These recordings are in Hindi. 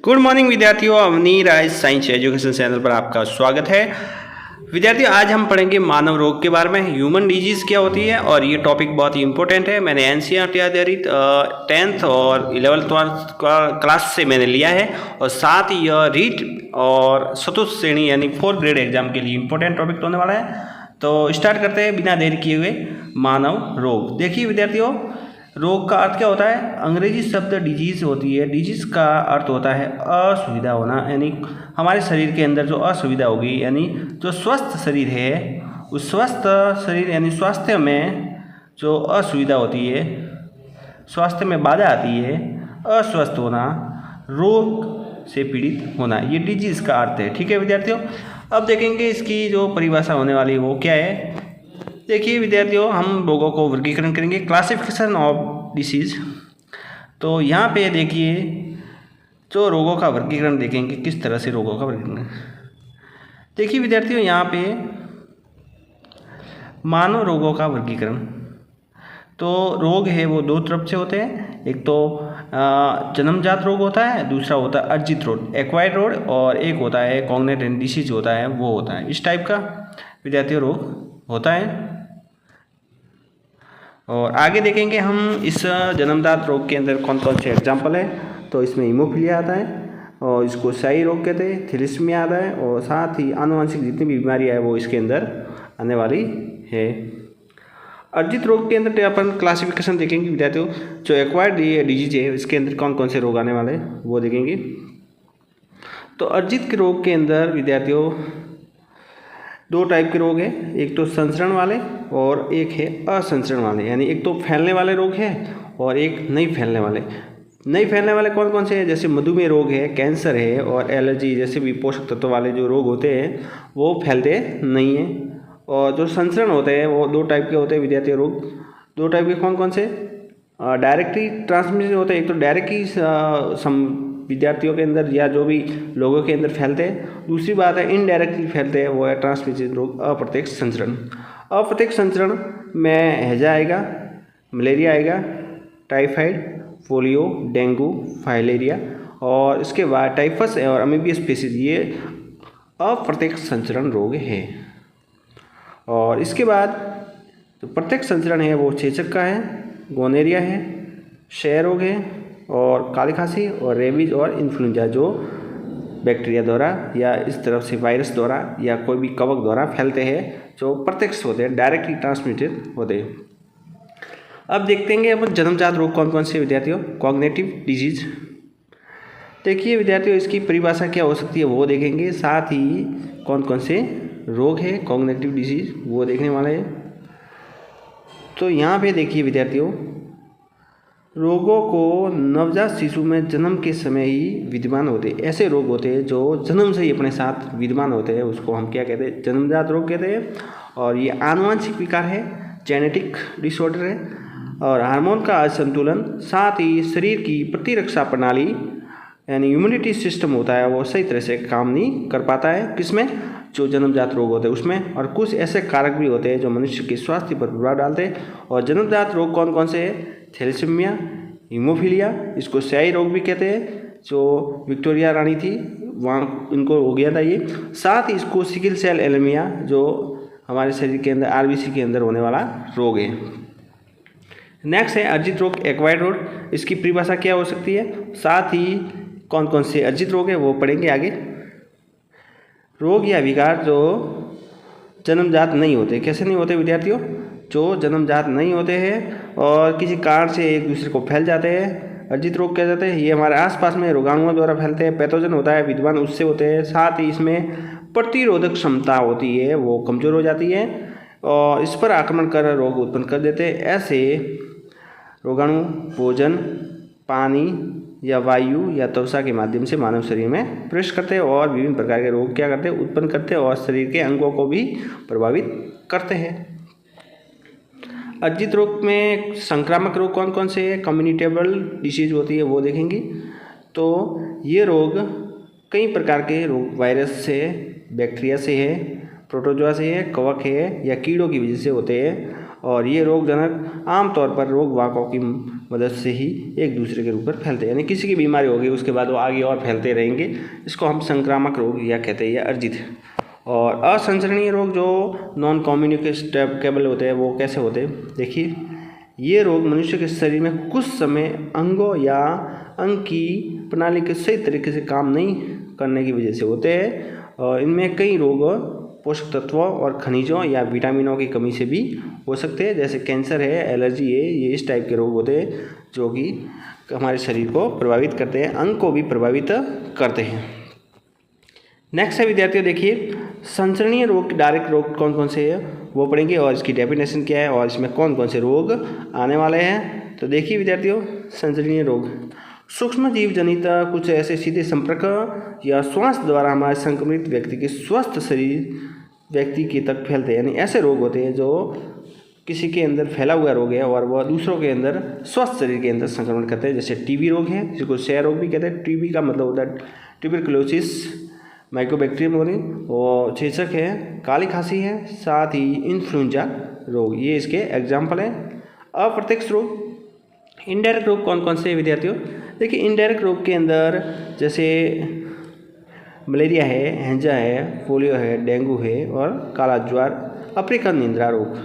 गुड मॉर्निंग विद्यार्थियों, अवनी राय साइंस एजुकेशन चैनल पर आपका स्वागत है। विद्यार्थियों, आज हम पढ़ेंगे मानव रोग के बारे में। ह्यूमन डिजीज़ क्या होती है, और ये टॉपिक बहुत ही इंपॉर्टेंट है। मैंने एनसीईआरटी आधारित 10th और 11th क्लास से मैंने लिया है, और साथ ही यह रीट और चतुर्थ श्रेणी यानी 4th ग्रेड एग्जाम के लिए इंपॉर्टेंट टॉपिक होने वाला है। तो स्टार्ट करते हैं बिना देर किए हुए। मानव रोग, देखिए विद्यार्थियों, रोग का अर्थ क्या होता है। अंग्रेजी शब्द डिजीज होती है। डिजीज का अर्थ होता है असुविधा होना, यानी हमारे शरीर के अंदर जो असुविधा होगी, यानी जो स्वस्थ शरीर है उस स्वस्थ शरीर यानी स्वास्थ्य में जो असुविधा होती है, स्वास्थ्य में बाधा आती है, अस्वस्थ होना, रोग से पीड़ित होना, ये डिजीज का अर्थ है। ठीक है विद्यार्थियों, अब देखेंगे इसकी जो परिभाषा होने वाली है वो क्या है। देखिए विद्यार्थियों, हम रोगों को वर्गीकरण करेंगे, क्लासिफिकेशन ऑफ डिसीज। तो यहाँ पे देखिए जो रोगों का वर्गीकरण देखेंगे, किस तरह से रोगों का वर्गीकरण। देखिए विद्यार्थियों, यहाँ पे मानव रोगों का वर्गीकरण। तो रोग है वो दो तरफ से होते हैं। एक तो जन्मजात रोग होता है, दूसरा होता है अर्जित रोग, एक्वायर्ड रोग, और एक होता है कॉग्निटिव डिसीज होता है, वो होता है। इस टाइप का विद्यार्थियों रोग होता है। और आगे देखेंगे हम इस जन्मजात रोग के अंदर कौन कौन से एग्जाम्पल है। तो इसमें हीमोफीलिया आता है, और इसको शाही रोग कहते हैं, थैलेसीमिया आता है, और साथ ही आनुवंशिक जितनी भी बीमारियाँ है वो इसके अंदर आने वाली है। अर्जित रोग के अंदर अपन क्लासिफिकेशन देखेंगे विद्यार्थियों। जो एक्वायर्ड डिजीज है इसके अंदर कौन कौन से रोग आने वाले हैं वो देखेंगे। तो अर्जित के रोग के अंदर विद्यार्थियों दो टाइप के रोग हैं, एक तो संचरण वाले और एक है असंचरण वाले, यानी एक तो फैलने वाले रोग है और एक नहीं फैलने वाले। नहीं फैलने वाले कौन कौन से हैं, जैसे मधुमेह रोग है, कैंसर है, और एलर्जी जैसे भी पोषक तत्व वाले जो रोग होते हैं वो फैलते नहीं हैं। और जो संचरण होते हैं वो दो टाइप के होते हैं विद्यार्थी रोग। दो टाइप के कौन कौन से, डायरेक्टली ट्रांसमिशन होते हैं। एक तो डायरेक्टली विद्यार्थियों के अंदर या जो भी लोगों के अंदर फैलते हैं। दूसरी बात है इनडायरेक्टली फैलते हैं, वो है ट्रांसमिशन रोग, अप्रत्यक्ष संचरण। अप्रत्यक्ष संचरण में हैजा आएगा, मलेरिया आएगा, टाइफाइड, पोलियो, डेंगू, फाइलेरिया, और इसके बाद टाइफस और अमीबियस स्पीसीज, ये अप्रत्यक्ष संचरण रोग है। और इसके बाद जो प्रत्यक्ष संचरण है वो चेचक का है, गोनेरिया है, क्षय रोग है, और काली खांसी, और रेबीज और इन्फ्लुएंजा जो बैक्टीरिया द्वारा या इस तरफ से वायरस द्वारा या कोई भी कवक द्वारा फैलते हैं, जो प्रत्यक्ष होते हैं, डायरेक्टली ट्रांसमिटेड होते हैं। अब देखते हैं अपन जन्मजात रोग कौन कौन से विद्यार्थियों। कॉग्निटिव डिजीज, देखिए विद्यार्थियों इसकी परिभाषा क्या हो सकती है वो देखेंगे, साथ ही कौन कौन से रोग है कॉग्निटिव डिजीज वो देखने वाले हैं। तो यहाँ पे देखिए विद्यार्थियों, रोगों को नवजात शिशु में जन्म के समय ही विद्यमान होते हैं। ऐसे रोग होते हैं जो जन्म से ही अपने साथ विद्यमान होते हैं, उसको हम क्या कहते हैं, जन्मजात रोग कहते हैं। और ये आनुवंशिक विकार है, जेनेटिक डिसऑर्डर है, और हार्मोन का असंतुलन, साथ ही शरीर की प्रतिरक्षा प्रणाली यानी इम्यूनिटी सिस्टम होता है वो सही तरह से काम नहीं कर पाता है, किसमें, जो जन्मजात रोग होते हैं उसमें। और कुछ ऐसे कारक भी होते हैं जो मनुष्य के स्वास्थ्य पर प्रभाव डालते हैं। और जन्मजात रोग कौन कौन से हैं, थैलेसीमिया, हीमोफीलिया, इसको स्याही रोग भी कहते हैं, जो विक्टोरिया रानी थी वहाँ इनको हो गया था ये। साथ ही इसको सिकल सेल एनीमिया, जो हमारे शरीर के अंदर आरबीसी के अंदर होने वाला रोग है। नेक्स्ट है अर्जित रोग, एक्वायर्ड रोग, इसकी परिभाषा क्या हो सकती है, साथ ही कौन कौन से अर्जित रोग है वो पढ़ेंगे आगे। रोग या विकार जो जन्मजात नहीं होते, कैसे नहीं होते विद्यार्थियों, जो जन्मजात नहीं होते हैं और किसी कारण से एक दूसरे को फैल जाते हैं, अर्जित रोग कह जाते हैं। ये हमारे आसपास में रोगाणुओं द्वारा फैलते हैं, पैथोजन होता है, विद्यमान उससे होते हैं। साथ ही इसमें प्रतिरोधक क्षमता होती है वो कमज़ोर हो जाती है, और इस पर आक्रमण कर रोग उत्पन्न कर देते हैं। ऐसे रोगाणु भोजन, पानी या वायु या त्वचा के माध्यम से मानव शरीर में प्रवेश करते हैं और विभिन्न प्रकार के रोग क्या करते हैं, उत्पन्न करते हैं, और शरीर के अंगों को भी प्रभावित करते हैं। अर्जित रोग में संक्रामक रोग कौन कौन से हैं, कम्युनिकेबल डिसीज होती है वो देखेंगे। तो ये रोग कई प्रकार के रोग, वायरस से, बैक्टीरिया से है, प्रोटोजोआ से है, कवक है, या कीड़ों की वजह से होते हैं। और ये रोगजनक आमतौर पर रोग वाहकों की मदद से ही एक दूसरे के ऊपर फैलते हैं, यानी किसी की बीमारी होगी उसके बाद वो आगे और फैलते रहेंगे। इसको हम संक्रामक रोग या कहते हैं या अर्जित। और असंचरणीय रोग जो नॉन कम्युनिकेबल होते हैं वो कैसे होते हैं, देखिए ये रोग मनुष्य के शरीर में कुछ समय अंगों या अंग की प्रणाली के सही तरीके से काम नहीं करने की वजह से होते हैं। और इनमें कई रोग पोषक तत्वों और खनिजों या विटामिनों की कमी से भी हो सकते हैं, जैसे कैंसर है, एलर्जी है, ये इस टाइप के रोग होते हैं जो कि हमारे शरीर को प्रभावित करते हैं, अंग को भी प्रभावित करते हैं। नेक्स्ट है विद्यार्थियों, देखिए संचरणीय रोग डायरेक्ट रोग कौन कौन से है वो पढ़ेंगे और इसकी डेफिनेशन क्या है और इसमें कौन कौन से रोग आने वाले हैं। तो देखिए विद्यार्थियों, संचरणीय रोग सूक्ष्म जीव जनित कुछ ऐसे सीधे संपर्क या श्वास द्वारा हमारे संक्रमित व्यक्ति के स्वस्थ शरीर व्यक्ति के तक फैलते हैं, यानी ऐसे रोग होते हैं जो किसी के अंदर फैला हुआ रोग है और वह दूसरों के अंदर स्वस्थ शरीर के अंदर संक्रमण करते हैं। जैसे टीबी रोग है, जिसको क्षय रोग भी कहते हैं। टीबी का मतलब होता है ट्यूबरकुलोसिस, माइकोबैक्टीरियम हो रही और चेचक है, काली खांसी है, साथ ही इन्फ्लुएंजा रोग, ये इसके एग्जाम्पल हैं। अप्रत्यक्ष रोग, इनडायरेक्ट रोग कौन कौन से हैं विद्यार्थियों, देखिए इनडायरेक्ट रोग के अंदर जैसे मलेरिया है, हैंजा है, पोलियो है, डेंगू है और काला ज्वार, अफ्रीकन निंद्रा रोग।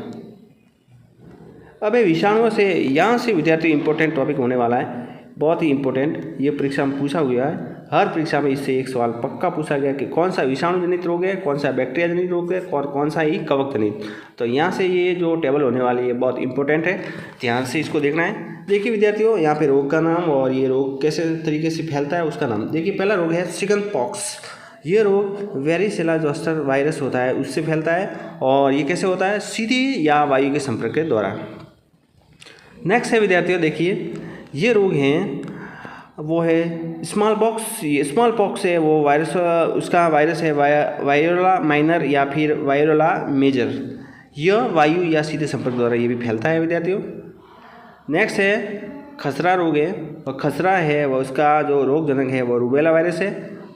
अब ये विषाणुओं से, यहाँ से विद्यार्थी इंपॉर्टेंट टॉपिक होने वाला है, बहुत ही इंपॉर्टेंट, ये परीक्षा में पूछा हुआ है। हर परीक्षा में इससे एक सवाल पक्का पूछा गया कि कौन सा विषाणु जनित रोग है, कौन सा बैक्टीरिया जनित रोग है और कौन सा ही कवक जनित। तो यहाँ से ये जो टेबल होने वाली है बहुत इंपॉर्टेंट है, ध्यान से इसको देखना है। देखिए विद्यार्थियों, यहाँ पे रोग का नाम और ये रोग कैसे तरीके से फैलता है उसका नाम। देखिए पहला रोग है चिकन पॉक्स। ये रोग वेरिसेला जोस्टर वायरस होता है उससे फैलता है और ये कैसे होता है, सीधी या वायु के संपर्क के द्वारा। नेक्स्ट है विद्यार्थियों, देखिए ये रोग हैं वो है स्मॉल पॉक्स। ये स्मॉल पॉक्स है वो वायरस, उसका वायरस है वायरोला माइनर या फिर वायरोला मेजर। यह वायु या सीधे संपर्क द्वारा ये भी फैलता है विद्यार्थियों। नेक्स्ट है खसरा रोग है, और खसरा है वो उसका जो रोगजनक है वो रूबेला वायरस है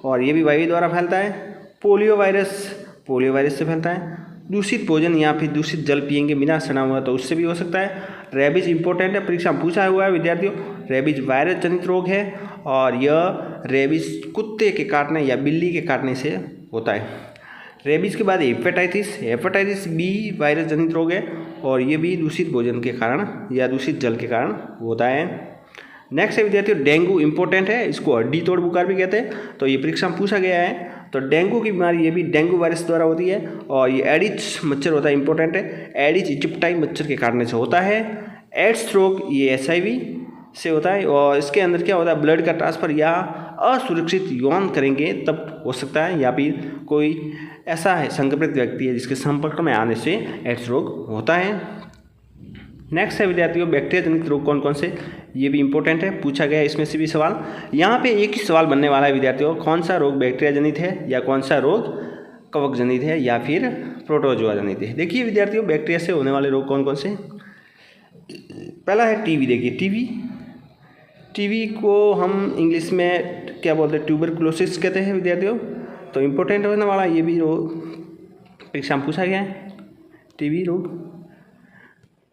और ये भी वायु द्वारा फैलता है। पोलियो वायरस से फैलता है। दूषित भोजन या फिर दूषित जल पिएंगे बिना सड़ा हुआ तो उससे भी हो सकता है। रेबीज इंपॉर्टेंट है, परीक्षा में पूछा हुआ है विद्यार्थियों। रेबीज वायरस जनित रोग है और यह रेबीज कुत्ते के काटने या बिल्ली के काटने से होता है। रेबीज के बाद हेपेटाइटिस बी वायरस जनित रोग है और ये भी दूषित भोजन के कारण या दूषित जल के कारण होता है। नेक्स्ट है विद्यार्थियों डेंगू, इंपॉर्टेंट है, इसको हड्डी तोड़ बुखार भी कहते हैं, तो ये परीक्षा में पूछा गया है। तो डेंगू की बीमारी ये भी डेंगू वायरस द्वारा होती है और ये एडिस मच्छर होता है, इंपॉर्टेंट है, एडिस इजिप्टाई मच्छर के काटने से होता है। एड्स रोग ये HIV से होता है और इसके अंदर क्या होता है, ब्लड का ट्रांसफ़र या असुरक्षित यौन करेंगे तब हो सकता है, या फिर कोई ऐसा है संक्रमित व्यक्ति है जिसके संपर्क में आने से एड्स रोग होता है। नेक्स्ट है विद्यार्थियों बैक्टीरिया जनित रोग कौन कौन से, ये भी इंपॉर्टेंट है, पूछा गया इसमें से भी सवाल। यहाँ पे एक ही सवाल बनने वाला है विद्यार्थियों, कौन सा रोग बैक्टीरिया जनित है या कौन सा रोग कवक जनित है या फिर प्रोटोजोआ जनित है। देखिए विद्यार्थियों बैक्टीरिया से होने वाले रोग कौन कौन से, पहला है टीबी। देखिए टीबी को हम इंग्लिश में क्या बोलते हैं, ट्यूबरकुलोसिस कहते हैं विद्यार्थियों, तो इम्पोर्टेंट होने वाला ये भी रोग परीक्षा में पूछा गया है, टीबी रोग।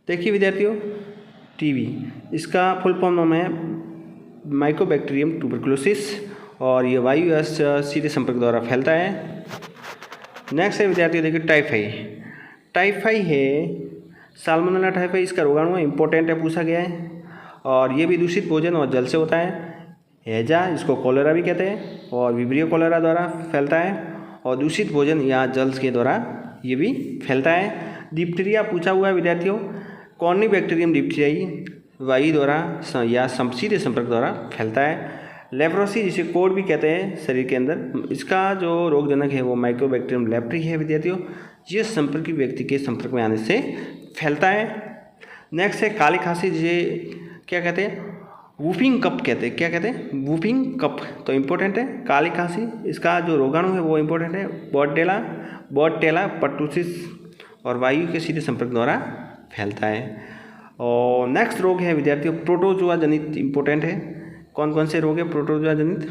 देखिए विद्यार्थियों टीबी इसका फुल फॉर्म है माइकोबैक्टीरियम ट्यूबरकुलोसिस और ये वायु या सीधे संपर्क द्वारा फैलता है। नेक्स्ट है विद्यार्थियों देखिए टाइफाई है, साल्मोनेला टाइफाई इसका रोगाणु है, इंपॉर्टेंट है, पूछा गया है और ये भी दूषित भोजन और जल से होता है। हैजा इसको कॉलेरा भी कहते हैं और विब्रियो कॉलेरा द्वारा फैलता है और दूषित भोजन या जल के द्वारा ये भी फैलता है। डिप्टीरिया पूछा हुआ है विद्यार्थियों, कॉर्निबैक्टीरियम डिप्टीरियाई वायु द्वारा या सीधे संपर्क द्वारा फैलता है। लेप्रोसी जिसे कोड भी कहते हैं शरीर के अंदर, इसका जो रोगजनक है वो माइकोबैक्टीरियम लेप्री है विद्यार्थियों, ये संपर्की व्यक्ति के संपर्क में आने से फैलता है। नेक्स्ट है काली खांसी, जिसे क्या कहते हैं, वूफिंग कप कहते हैं, क्या कहते हैं, वूफिंग कप, तो इम्पोर्टेंट है काली खांसी। इसका जो रोगाणु है वो इम्पोर्टेंट है बॉर्डेला पर्टुसिस और वायु के सीधे संपर्क द्वारा फैलता है। और नेक्स्ट रोग है विद्यार्थियों प्रोटोजोआ जनित, इंपॉर्टेंट है, कौन कौन से रोग है प्रोटोजोआ जनित,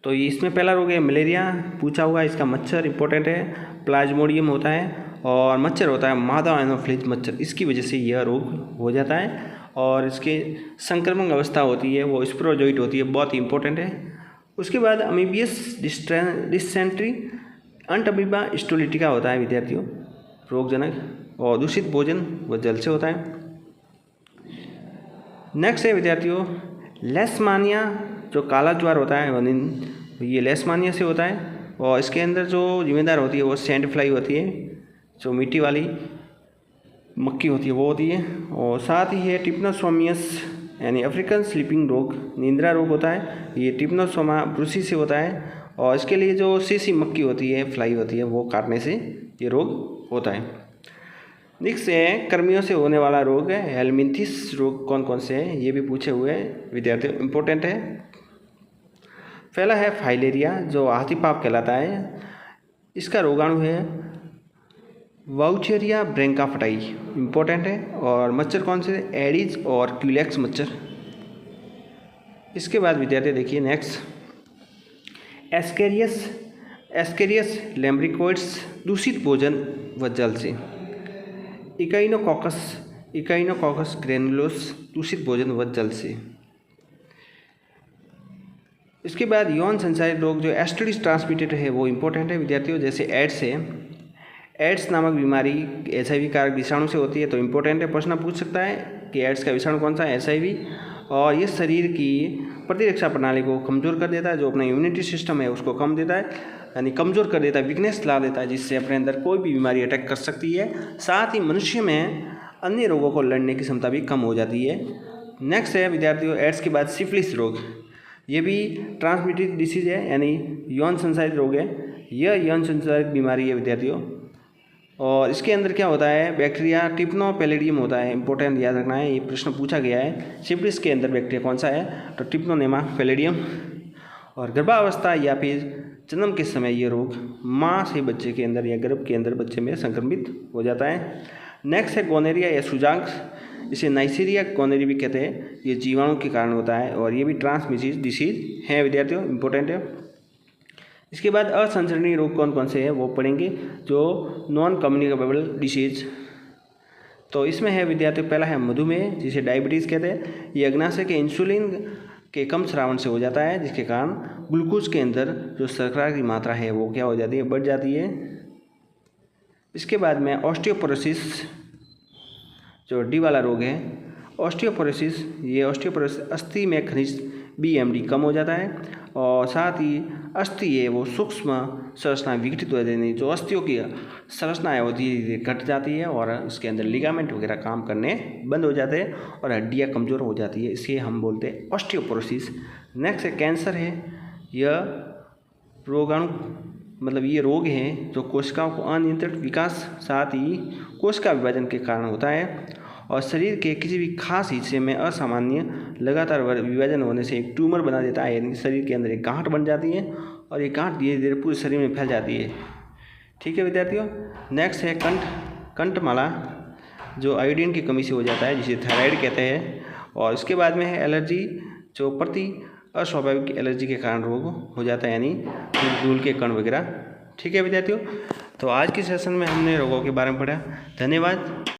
तो इसमें पहला रोग है मलेरिया, पूछा हुआ है, इसका मच्छर इंपॉर्टेंट है, प्लाज्मोडियम होता है और मच्छर होता है मादा एनोफिलीज मच्छर, इसकी वजह से यह रोग हो जाता है और इसके संक्रमण अवस्था होती है वो स्पोरोजोइट होती है, बहुत इंपॉर्टेंट है। उसके बाद अमीबियस डिसेंट्री अंटअमीबा स्टोलिटिका होता है विद्यार्थियों रोगजनक और दूषित भोजन व जल से होता है। नेक्स्ट है विद्यार्थियों लेशमानिया, जो काला ज्वार होता है ये लेशमानिया से होता है और इसके अंदर जो जिम्मेदार होती है वो सैंड फ्लाई होती है, जो मिट्टी वाली मक्खी होती है वो होती है। और साथ ही है टिप्नोसोमियस यानी अफ्रीकन स्लीपिंग रोग, निंद्रा रोग होता है, ये टिप्नोसोमा ब्रूसी से होता है और इसके लिए जो सीसी मक्खी होती है फ्लाई होती है वो काटने से ये रोग होता है। नेक्स्ट है कर्मियों से होने वाला रोग है हेलमिंथिस रोग, कौन कौन से हैं ये भी पूछे हुए हैं विद्यार्थियों, इंपॉर्टेंट है। पहला है फाइलेरिया जो हाथी पाप कहलाता है, इसका रोगाणु है वाउचेरिया ब्रैंकाफटाई, इंपॉर्टेंट है। और मच्छर कौन से, एडिज और क्यूलेक्स मच्छर। इसके बाद विद्यार्थी देखिए नेक्स्ट एस्केरियस लैम्ब्रिकोइड्स दूषित भोजन व जल से। इकाइनोकॉकस ग्रेनुलोस दूषित भोजन व जल से। इसके बाद यौन संचारित रोग जो एसटीडी ट्रांसमिटेड है वो इंपॉर्टेंट है विद्यार्थियों, जैसे एड्स है। एड्स नामक बीमारी HIV कारक विषाणु से होती है, तो इम्पोर्टेंट है, प्रश्न पूछ सकता है कि एड्स का विषाणु कौन सा है, HIV। और ये शरीर की प्रतिरक्षा प्रणाली को कमज़ोर कर देता है, जो अपना इम्यूनिटी सिस्टम है उसको कम देता है यानी कमज़ोर कर देता है, वीकनेस ला देता है, जिससे अपने अंदर कोई भी बीमारी अटैक कर सकती है। साथ ही मनुष्य में अन्य रोगों को लड़ने की क्षमता भी कम हो जाती है। नेक्स्ट है विद्यार्थियों एड्स के बाद सिफिलिस रोग, ये भी ट्रांसमिटेड डिसीज है यानी यौन संचारित रोग है। यह यौन संचारित बीमारी है विद्यार्थियों और इसके अंदर क्या होता है बैक्टीरिया टिप्नोपैलिडियम होता है, इंपॉर्टेंट याद रखना है, ये प्रश्न पूछा गया है। सिफिलिस के अंदर बैक्टीरिया कौन सा है तो टिप्नोनेमा पैलिडियम। और गर्भावस्था या फिर जन्म के समय ये रोग माँ से बच्चे के अंदर या गर्भ के अंदर बच्चे में संक्रमित हो जाता है। नेक्स्ट है गोनेरिया या सुजांक्स, इसे नाइसीरिया गोनेरी भी कहते हैं, ये जीवाणु के कारण होता है और ये भी ट्रांसमिटेड डिसीज है विद्यार्थियों, इंपॉर्टेंट है। इसके बाद असंसरणीय रोग कौन कौन से हैं वो पढ़ेंगे, जो नॉन कम्युनिकेबल डिसीज। तो इसमें है विद्यार्थियों पहला है मधुमेह जिसे डायबिटीज़ कहते हैं, ये अग्नाशय के इंसुलिन के कम स्रावन से हो जाता है, जिसके कारण ग्लूकोज के अंदर जो शर्करा की मात्रा है वो क्या हो जाती है, बढ़ जाती है। इसके बाद में ऑस्टियोपोरोसिस जो हड्डी वाला रोग है, ऑस्टियोपोरोसिस, ये ऑस्टियोपोरोसिस अस्थि में खनिज BMD कम हो जाता है और साथ ही अस्थि है वो सूक्ष्म संरचना विघटित हो जाती है, जो अस्थियों की संरचना है वो धीरे धीरे घट जाती है और उसके अंदर लिगामेंट वगैरह काम करने बंद हो जाते हैं और हड्डियाँ कमज़ोर हो जाती है, इसे हम बोलते हैं ऑस्टियोपोरोसिस। नेक्स्ट है कैंसर है, यह रोगाणु मतलब ये रोग है जो कोशिकाओं को अनियंत्रित विकास साथ ही कोशिका विभाजन के कारण होता है और शरीर के किसी भी खास हिस्से में असामान्य लगातार विभाजन होने से एक ट्यूमर बना देता है, यानी शरीर के अंदर एक गांठ बन जाती है और ये गांठ धीरे धीरे पूरे शरीर में फैल जाती है। ठीक है विद्यार्थियों। नेक्स्ट है कंठमाला जो आयोडीन की कमी से हो जाता है, जिसे थायराइड कहते हैं। और इसके बाद में है एलर्जी जो प्रति अस्वाभाविक एलर्जी के कारण रोग हो जाता है, यानी धूल के कण वगैरह। ठीक है विद्यार्थियों, तो आज के सेशन में हमने रोगों के बारे में पढ़ा। धन्यवाद।